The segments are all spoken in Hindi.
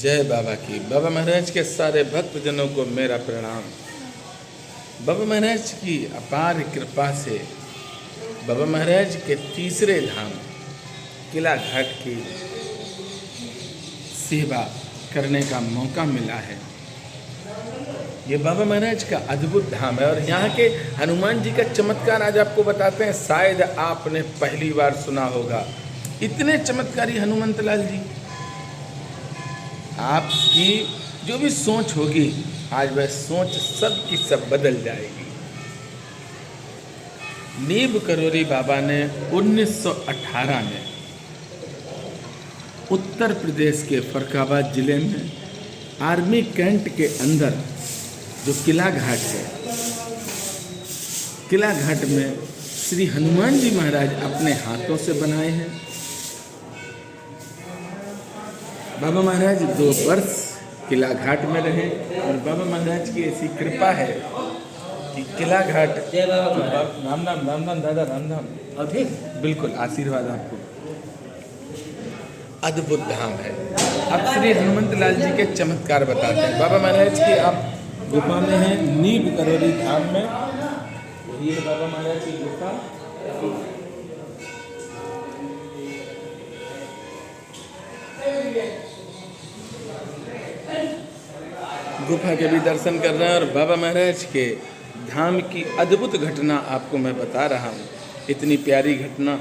जय बाबा की। बाबा महाराज के सारे भक्तजनों को मेरा प्रणाम। बाबा महाराज की अपार कृपा से बाबा महाराज के तीसरे धाम किला घाट की सेवा करने का मौका मिला है। ये बाबा महाराज का अद्भुत धाम है और यहाँ के हनुमान जी का चमत्कार आज आपको बताते हैं। शायद आपने पहली बार सुना होगा, इतने चमत्कारी हनुमंत लाल जी। आपकी जो भी सोच होगी आज वह सोच सब की सब बदल जाएगी। नीब करोरी बाबा ने 1918 में उत्तर प्रदेश के फरक्काबाद जिले में आर्मी कैंट के अंदर जो किला घाट है, किला घाट में श्री हनुमान जी महाराज अपने हाथों से बनाए हैं। बाबा महाराज 2 वर्ष किला घाट में रहे और बाबा महाराज की ऐसी कृपा है कि किला घाट राम राम राम राम दादा राम राम। अभी बिल्कुल आशीर्वाद आपको। अद्भुत धाम है। अब श्री हनुमंत लाल जी के चमत्कार बताते हैं। बाबा महाराज की आप गुफा में हैं, नीब करोरी धाम में। ये बाबा महाराज की गुफा। गुफा के भी दर्शन कर रहे हैं और बाबा महाराज के धाम की अद्भुत घटना आपको मैं बता रहा हूँ। इतनी प्यारी घटना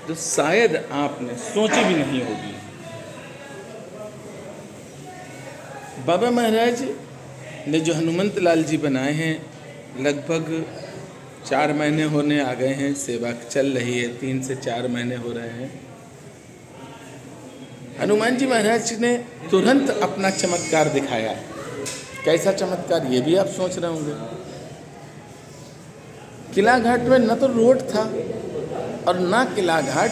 जो शायद आपने सोची भी नहीं होगी। बाबा महाराज ने जो हनुमंत लाल जी बनाए हैं, लगभग 4 महीने होने आ गए हैं। सेवा चल रही है, 3 से 4 महीने हो रहे हैं। हनुमान जी महाराज ने तुरंत अपना चमत्कार दिखाया। कैसा चमत्कार, ये भी आप सोच रहे होंगे। किला घाट में न तो रोड था और ना किला घाट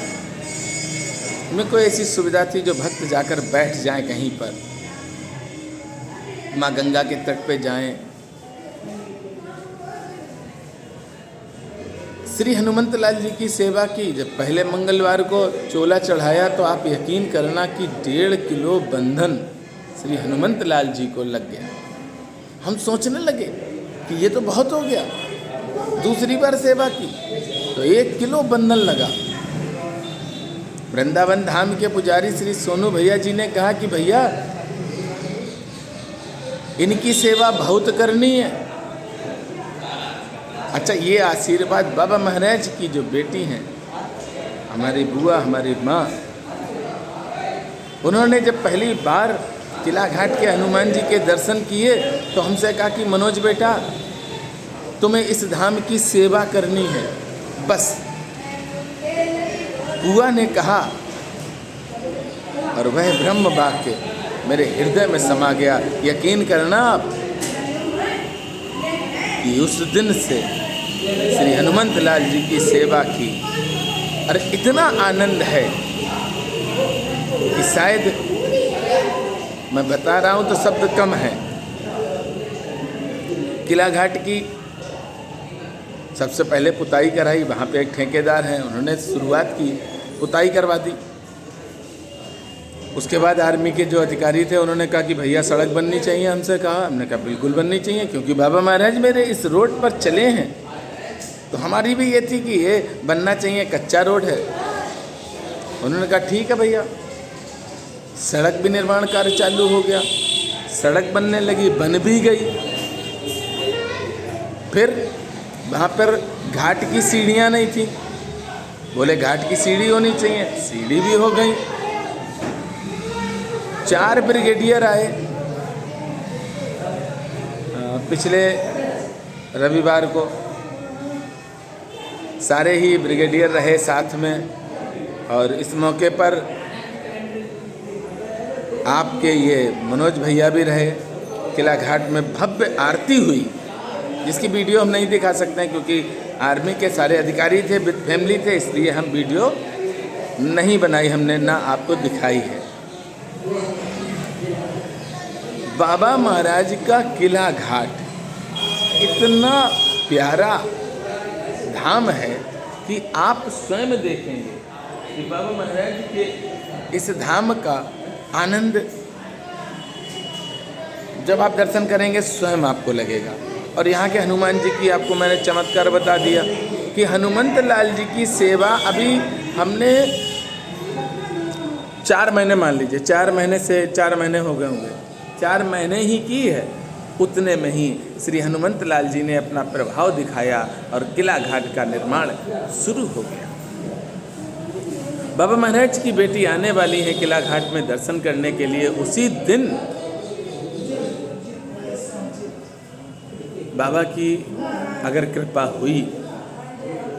में कोई ऐसी सुविधा थी जो भक्त जाकर बैठ जाएं कहीं पर, माँ गंगा के तट पे जाएं। श्री हनुमंत लाल जी की सेवा की। जब पहले मंगलवार को चोला चढ़ाया तो आप यकीन करना कि 1.5 किलो बंधन श्री हनुमंत लाल जी को लग गया। हम सोचने लगे कि ये तो बहुत हो गया। दूसरी बार सेवा की तो 1 किलो बंधन लगा। वृंदावन धाम के पुजारी श्री सोनू भैया जी ने कहा कि भैया इनकी सेवा बहुत करनी है। अच्छा, ये आशीर्वाद बाबा महाराज की जो बेटी हैं, हमारी बुआ, हमारी माँ, उन्होंने जब पहली बार किला घाट के हनुमान जी के दर्शन किए तो हमसे कहा कि मनोज बेटा, तुम्हें इस धाम की सेवा करनी है बस। बुआ ने कहा और वह ब्रह्म वाक्य मेरे हृदय में समा गया। यकीन करना आप कि उस दिन से श्री हनुमंत लाल जी की सेवा की और इतना आनंद है कि शायद मैं बता रहा हूँ तो शब्द कम है। किला घाट की सबसे पहले पुताई कराई। वहाँ पे एक ठेकेदार हैं, उन्होंने शुरुआत की, पुताई करवा दी। उसके बाद आर्मी के जो अधिकारी थे उन्होंने कहा कि भैया सड़क बननी चाहिए। हमसे कहा, हमने कहा बिल्कुल बननी चाहिए, क्योंकि बाबा महाराज मेरे इस रोड पर चले हैं। तो हमारी भी ये थी कि ये बनना चाहिए, कच्चा रोड है। उन्होंने कहा ठीक है भैया। सड़क भी निर्माण कार्य चालू हो गया, सड़क बनने लगी, बन भी गई। फिर वहाँ पर घाट की सीढ़ियाँ नहीं थी, बोले घाट की सीढ़ी होनी चाहिए, सीढ़ी भी हो गई। 4 ब्रिगेडियर आए पिछले रविवार को। सारे ही ब्रिगेडियर रहे साथ में और इस मौके पर आपके ये मनोज भैया भी रहे। किला घाट में भव्य आरती हुई, जिसकी वीडियो हम नहीं दिखा सकते हैं क्योंकि आर्मी के सारे अधिकारी थे, विद फैमिली थे, इसलिए हम वीडियो नहीं बनाई हमने, ना आपको दिखाई है। बाबा महाराज का किला घाट इतना प्यारा धाम है कि आप स्वयं देखेंगे कि बाबा महाराज के इस धाम का आनंद जब आप दर्शन करेंगे स्वयं आपको लगेगा। और यहाँ के हनुमान जी की आपको मैंने चमत्कार बता दिया कि हनुमंत लाल जी की सेवा अभी हमने 4 महीने, मान लीजिए 4 महीने हो गए होंगे, 4 महीने ही की है। उतने में ही श्री हनुमंत लाल जी ने अपना प्रभाव दिखाया और किला घाट का निर्माण शुरू हो गया। बाबा महाराज की बेटी आने वाली है किला घाट में दर्शन करने के लिए। उसी दिन बाबा की अगर कृपा हुई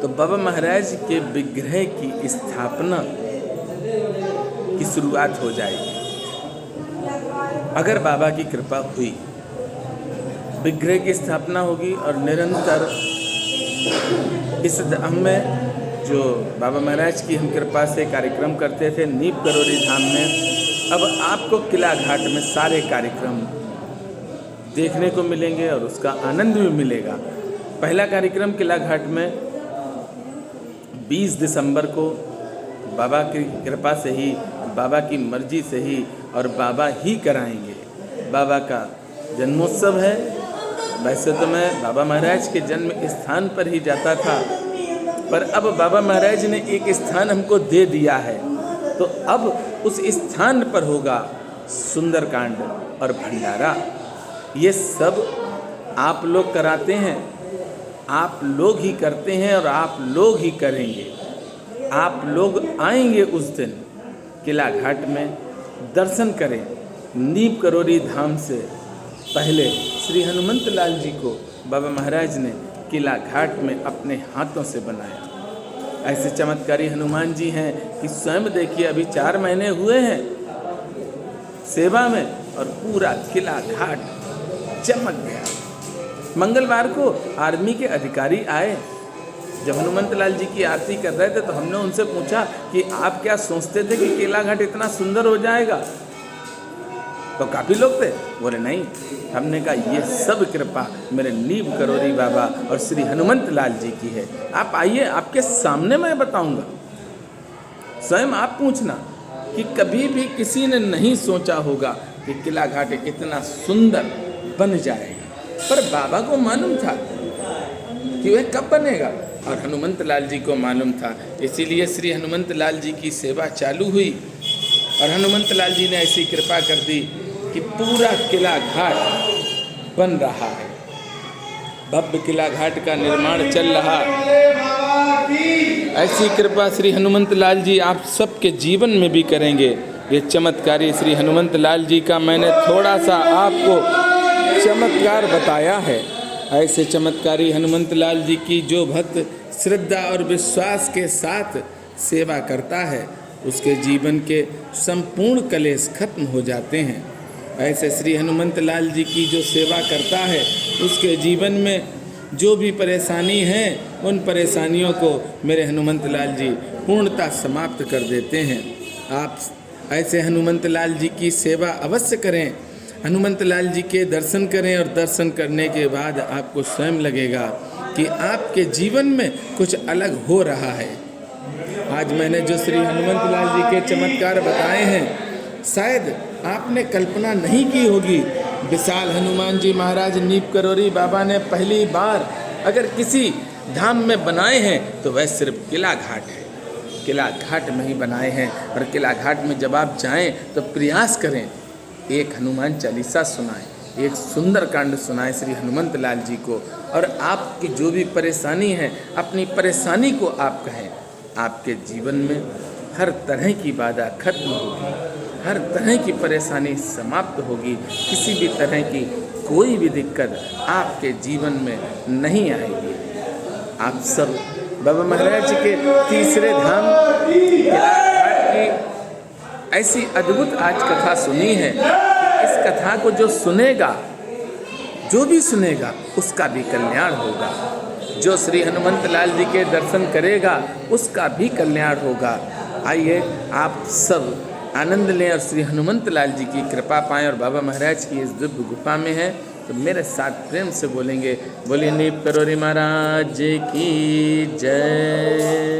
तो बाबा महाराज के विग्रह की स्थापना की शुरुआत हो जाएगी। अगर बाबा की कृपा हुई, विग्रह की स्थापना होगी और निरंतर इस धाम में जो बाबा महाराज की हम कृपा से कार्यक्रम करते थे नीप करोरी धाम में, अब आपको किला घाट में सारे कार्यक्रम देखने को मिलेंगे और उसका आनंद भी मिलेगा। पहला कार्यक्रम किला घाट में 20 दिसंबर को बाबा की कृपा से ही, बाबा की मर्जी से ही और बाबा ही कराएंगे। बाबा का जन्मोत्सव है। वैसे तो मैं बाबा महाराज के जन्म स्थान पर ही जाता था, पर अब बाबा महाराज ने एक स्थान हमको दे दिया है, तो अब उस स्थान पर होगा सुंदरकांड और भंडारा। ये सब आप लोग कराते हैं, आप लोग ही करते हैं और आप लोग ही करेंगे। आप लोग आएंगे उस दिन किला घाट में, दर्शन करें। नीप करोरी धाम से पहले श्री हनुमंत लाल जी को बाबा महाराज ने किला घाट में अपने हाथों से बनाया। ऐसे चमत्कारी हनुमान जी हैं कि स्वयं देखिए, अभी 4 महीने हुए हैं सेवा में और पूरा किला घाट चमक गया। मंगलवार को आर्मी के अधिकारी आए, जब हनुमंत लाल जी की आरती कर रहे थे तो हमने उनसे पूछा कि आप क्या सोचते थे कि किला घाट इतना सुंदर हो जाएगा? तो काफ़ी लोग थे, बोले नहीं। हमने कहा ये सब कृपा मेरे नीप करोरी बाबा और श्री हनुमंत लाल जी की है। आप आइए, आपके सामने मैं बताऊंगा। स्वयं आप पूछना कि कभी भी किसी ने नहीं सोचा होगा कि किला घाट इतना सुंदर बन जाएगा, पर बाबा को मालूम था कि वह कब बनेगा और हनुमंत लाल जी को मालूम था। इसीलिए श्री हनुमंत लाल जी की सेवा चालू हुई और हनुमंत लाल जी ने ऐसी कृपा कर दी कि पूरा किला घाट बन रहा है। भव्य किला घाट का निर्माण चल रहा। ऐसी कृपा श्री हनुमंत लाल जी आप सबके जीवन में भी करेंगे। ये चमत्कारी श्री हनुमंत लाल जी का मैंने थोड़ा सा आपको चमत्कार बताया है। ऐसे चमत्कारी हनुमंत लाल जी की जो भक्त श्रद्धा और विश्वास के साथ सेवा करता है, उसके जीवन के संपूर्ण कलेश खत्म हो जाते हैं। ऐसे श्री हनुमंत लाल जी की जो सेवा करता है, उसके जीवन में जो भी परेशानी है, उन परेशानियों को मेरे हनुमंत लाल जी पूर्णतः समाप्त कर देते हैं। आप ऐसे हनुमंत लाल जी की सेवा अवश्य करें, हनुमंत लाल जी के दर्शन करें और दर्शन करने के बाद आपको स्वयं लगेगा कि आपके जीवन में कुछ अलग हो रहा है। आज मैंने जो श्री हनुमंत लाल जी के चमत्कार बताए हैं, शायद आपने कल्पना नहीं की होगी। विशाल हनुमान जी महाराज नीप करोरी बाबा ने पहली बार अगर किसी धाम में बनाए हैं तो वह सिर्फ किला घाट है। किला घाट में ही बनाए हैं और किला घाट में जब आप जाएं तो प्रयास करें, एक हनुमान चालीसा सुनाएं, एक सुंदर कांड सुनाएं श्री हनुमंत लाल जी को, और आपकी जो भी परेशानी है अपनी परेशानी को आप कहें। आपके जीवन में हर तरह की बाधा खत्म होगी, हर तरह की परेशानी समाप्त होगी, किसी भी तरह की कोई भी दिक्कत आपके जीवन में नहीं आएगी। आप सब बाबा महाराज के तीसरे धाम किला घाट की ऐसी अद्भुत आज कथा सुनी है। इस कथा को जो सुनेगा, जो भी सुनेगा, उसका भी कल्याण होगा। जो श्री हनुमंत लाल जी के दर्शन करेगा उसका भी कल्याण होगा। आइए आप सब आनंद लें और श्री हनुमंत लाल जी की कृपा पाएं और बाबा महाराज की इस दिव्य गुफा में है तो मेरे साथ प्रेम से बोलेंगे, बोलिए नीप करोरी महाराज की जय।